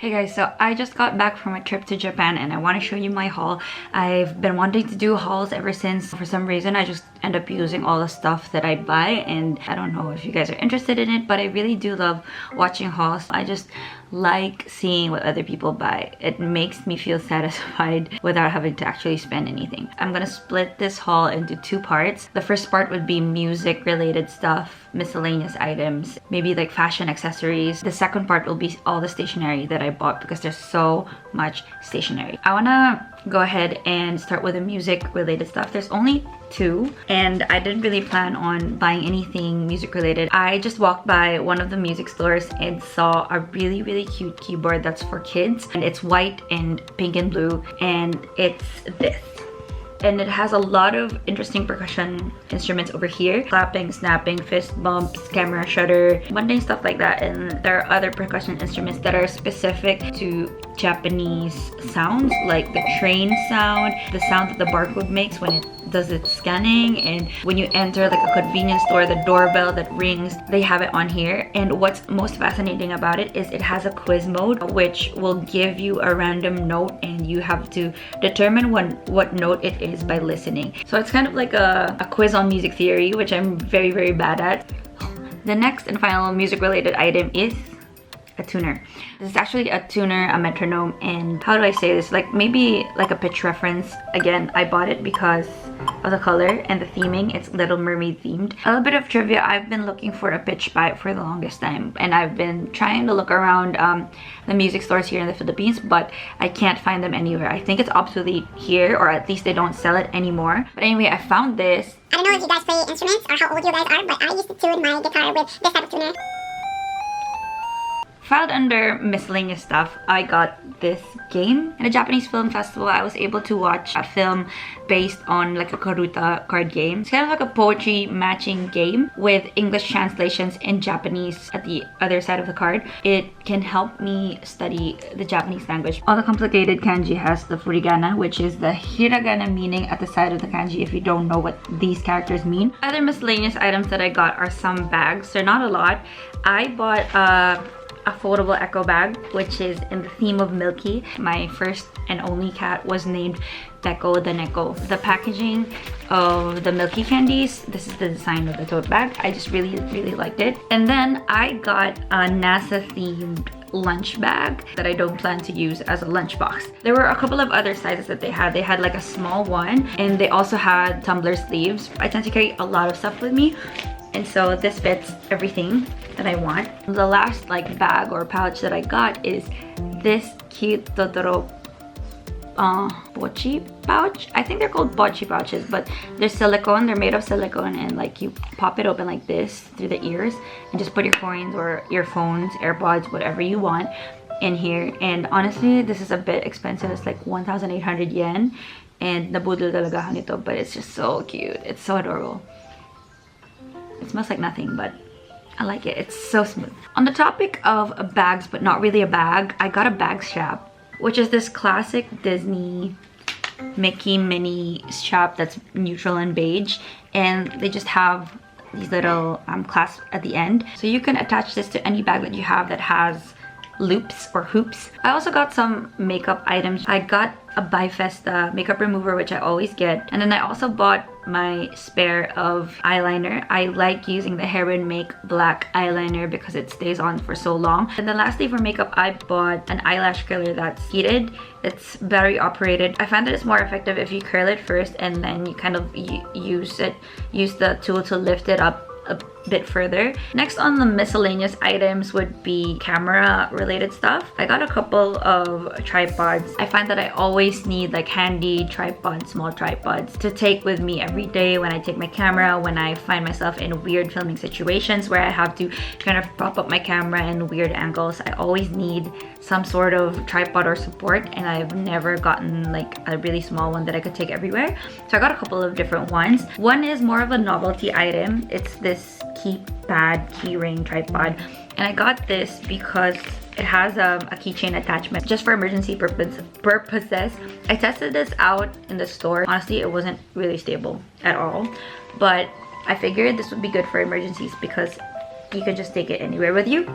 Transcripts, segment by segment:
Hey guys, so I just got back from a trip to Japan and I want to show you my haul. I've been wanting to do hauls ever since. For some reason, I just end up using all the stuff that I buy, and I don't know if you guys are interested in it, but I really do love watching hauls. I just like seeing what other people buy. It makes me feel satisfied without having to actually spend anything. I'm gonna split this haul into two parts. The first part would be music related stuff, miscellaneous items, maybe like fashion accessories. The second part will be all the stationery that I bought because there's so much stationery. I wanna go ahead and start with the music related stuff. There's only two and I didn't really plan on buying anything music related. I just walked by one of the music stores and saw a really cute keyboard that's for kids, and it's white and pink and blue, and it's this. And it has a lot of interesting percussion instruments over here. Clapping, snapping, fist bumps, camera shutter, mundane stuff like that. And there are other percussion instruments that are specific to Japanese sounds, like the train sound, the sound that the barcode makes when it does its scanning, and when you enter like a convenience store, the doorbell that rings, they have it on here. And what's most fascinating about it is it has a quiz mode, which will give you a random note and you have to determine what note it is by listening. So it's kind of like a quiz on music theory, which I'm very bad at. The next and final music related item is a tuner. This is actually a tuner, a metronome, and how do I say this? Like maybe like a pitch reference. Again, I bought it because of the color and the theming. It's Little Mermaid themed. A little bit of trivia, I've been looking for a pitch pipe for the longest time, and I've been trying to look around the music stores here in the Philippines, but I can't find them anywhere. I think it's obsolete here, or at least they don't sell it anymore. But anyway, I found this. I don't know if you guys play instruments or how old you guys are, but I used to tune my guitar with this type of tuner. Filed under miscellaneous stuff, I got this game. In a Japanese film festival, I was able to watch a film based on like a Karuta card game. It's kind of like a poetry matching game with English translations in Japanese at the other side of the card. It can help me study the Japanese language. All the complicated kanji has the furigana, which is the hiragana meaning at the side of the kanji if you don't know what these characters mean. Other miscellaneous items that I got are some bags. They're not a lot. I bought a foldable echo bag, which is in the theme of Milky. My first and only cat was named Beko the Neko. The packaging of the Milky candies, this is the design of the tote bag. I just really liked it. And then I got a NASA themed lunch bag that I don't plan to use as a lunchbox. There were a couple of other sizes that they had. They had like a small one, and they also had tumbler sleeves. I tend to carry a lot of stuff with me, and so this fits everything that I want. The last like bag or pouch that I got is this cute Totoro bochi pouch. I think they're called bochi pouches, but they're silicone. They're made of silicone, and like you pop it open like this through the ears and just put your coins or earphones, AirPods, whatever you want in here. And honestly, this is a bit expensive. It's like 1,800 yen, and nabudol talaga ako nito, but it's just so cute. It's so adorable. It smells like nothing, but I like it. It's so smooth. On the topic of bags, but not really a bag, I got a bag strap, which is this classic Disney Mickey Minnie strap that's neutral and beige, and they just have these little clasps at the end. So you can attach this to any bag that you have that has loops or hoops. I also got some makeup items. I got a Bifesta makeup remover, which I always get, and then I also bought my spare of eyeliner. I like using the Hair and Make black eyeliner because it stays on for so long. And then lastly, for makeup, I bought an eyelash curler that's heated. It's battery operated. I find that it's more effective if you curl it first and then you kind of use the tool to lift it up a bit further. Next on the miscellaneous items would be camera related stuff. I got a couple of tripods. I find that I always need like handy tripods, small tripods to take with me every day when I take my camera, when I find myself in weird filming situations where I have to kind of prop up my camera in weird angles. I always need some sort of tripod or support, and I've never gotten like a really small one that I could take everywhere. So I got a couple of different ones. One is more of a novelty item. It's this keypad keyring tripod, and I got this because it has a keychain attachment just for emergency purposes. I tested this out in the store. Honestly, it wasn't really stable at all, but I figured this would be good for emergencies because you can just take it anywhere with you.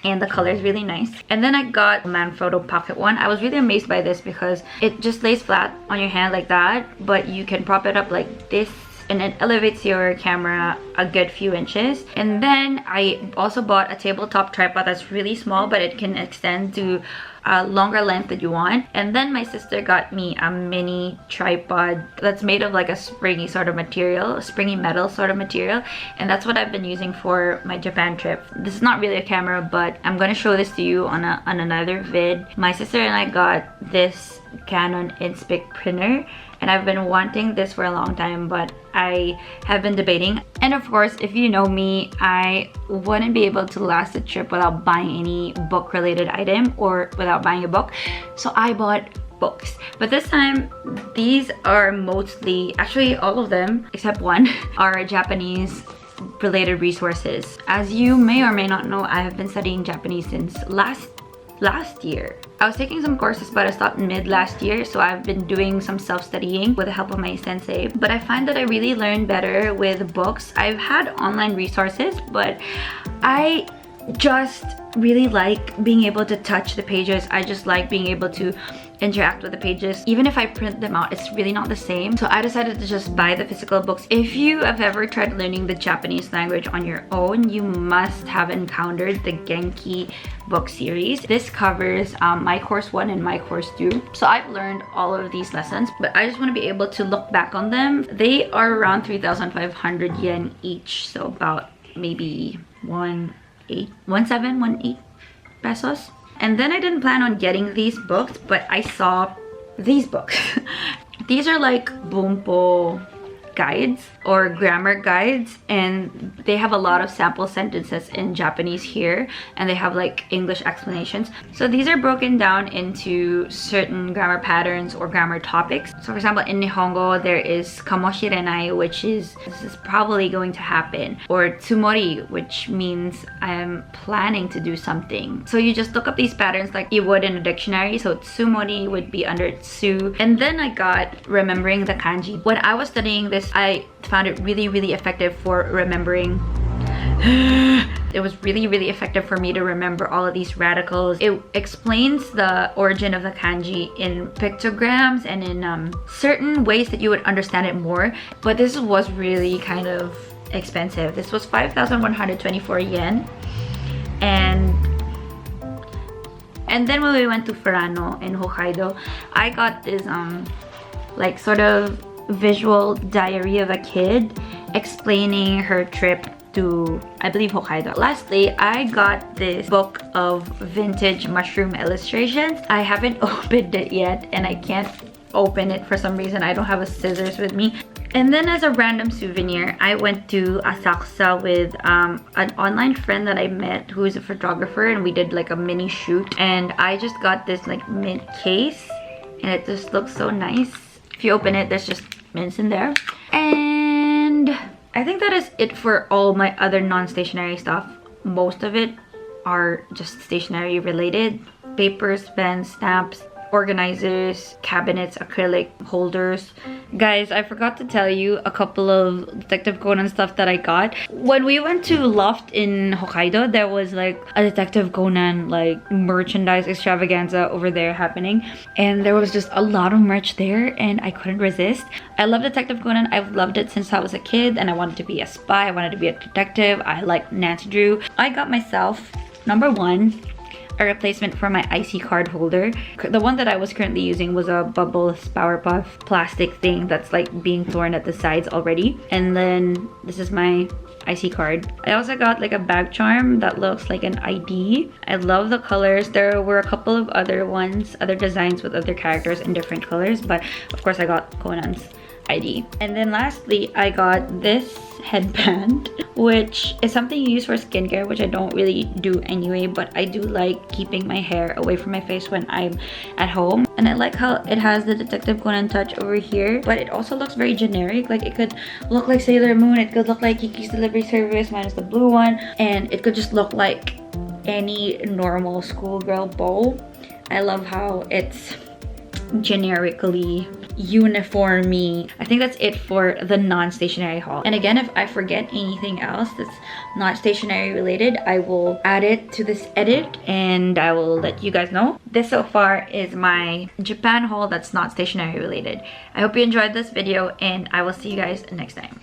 and the color is really nice. And then I got Manfrotto pocket one. I was really amazed by this because it just lays flat on your hand like that, but you can prop it up like this and it elevates your camera a good few inches. And then I also bought a tabletop tripod that's really small, but it can extend to a longer length that you want. And then my sister got me a mini tripod that's made of like a springy sort of material, a springy metal sort of material, and that's what I've been using for my Japan trip. This is not really a camera, but I'm gonna show this to you on another vid. My sister and I got this Canon Inspic printer, and I've been wanting this for a long time, but I have been debating. And of course, if you know me, I wouldn't be able to last a trip without buying any book related item or without buying a book, so I bought books. But this time these are mostly, actually all of them except one, are Japanese related resources. As you may or may not know, I have been studying Japanese since last year. I was taking some courses, but I stopped mid last year, so I've been doing some self-studying with the help of my sensei. But I find that I really learn better with books. I've had online resources, but I just really like being able to touch the pages. I just like being able to interact with the pages. Even if I print them out, it's really not the same. So I decided to just buy the physical books. If you have ever tried learning the Japanese language on your own, you must have encountered the Genki book series. This covers my course 1 and my course 2. So I've learned all of these lessons, but I just want to be able to look back on them. They are around 3,500 yen each, so about maybe 1.8 pesos. And then I didn't plan on getting these books, but I saw these books. These are like Bunpo guides or grammar guides, and they have a lot of sample sentences in Japanese here, and they have like English explanations. So these are broken down into certain grammar patterns or grammar topics. So for example, in Nihongo there is kamoshirenai, which is this is probably going to happen, or tsumori, which means I'm planning to do something. So you just look up these patterns like you would in a dictionary. So tsumori would be under tsu. And then I got remembering the kanji. When I was studying this, I found it really effective for remembering. It was really effective for me to remember all of these radicals. It explains the origin of the kanji in pictograms and in certain ways that you would understand it more. But this was really kind of expensive. This was 5,124 yen. And then when we went to Furano in Hokkaido, I got this like sort of visual diary of a kid explaining her trip to, I believe, Hokkaido. Lastly, I got this book of vintage mushroom illustrations. I haven't opened it yet, and I can't open it for some reason. I don't have a scissors with me. And then as a random souvenir, I went to Asakusa with an online friend that I met who is a photographer, and we did like a mini shoot. And I just got this like mint case, and it just looks so nice. If you open it, there's just mints in there. And I think that is it for all my other non-stationery stuff. Most of it are just stationery related. Papers, pens, stamps, organizers, cabinets, acrylic holders. Guys, I forgot to tell you a couple of Detective Conan stuff that I got. When we went to Loft in Hokkaido, there was like a Detective Conan like merchandise extravaganza over there happening, and there was just a lot of merch there, and I couldn't resist. I love Detective Conan. I've loved it since I was a kid, and I wanted to be a spy. I wanted to be a detective. I like Nancy Drew. I got myself, number 1, a replacement for my IC card holder. The one that I was currently using was a Bubbles Powerpuff plastic thing that's like being torn at the sides already. And then this is my IC card. I also got like a bag charm that looks like an ID. I love the colors. There were a couple of other ones, other designs with other characters in different colors, but of course I got Conan's ID. And then lastly, I got this headband, which is something you use for skincare, which I don't really do anyway, but I do like keeping my hair away from my face when I'm at home. And I like how it has the Detective Conan touch over here, but it also looks very generic. Like it could look like Sailor Moon, it could look like Kiki's Delivery Service minus the blue one, and it could just look like any normal schoolgirl bow. I love how it's generically uniformy. I think that's it for the non-stationary haul. And again, if I forget anything else that's not stationary related, I will add it to this edit and I will let you guys know. This so far is my Japan haul that's not stationary related. I hope you enjoyed this video and I will see you guys next time.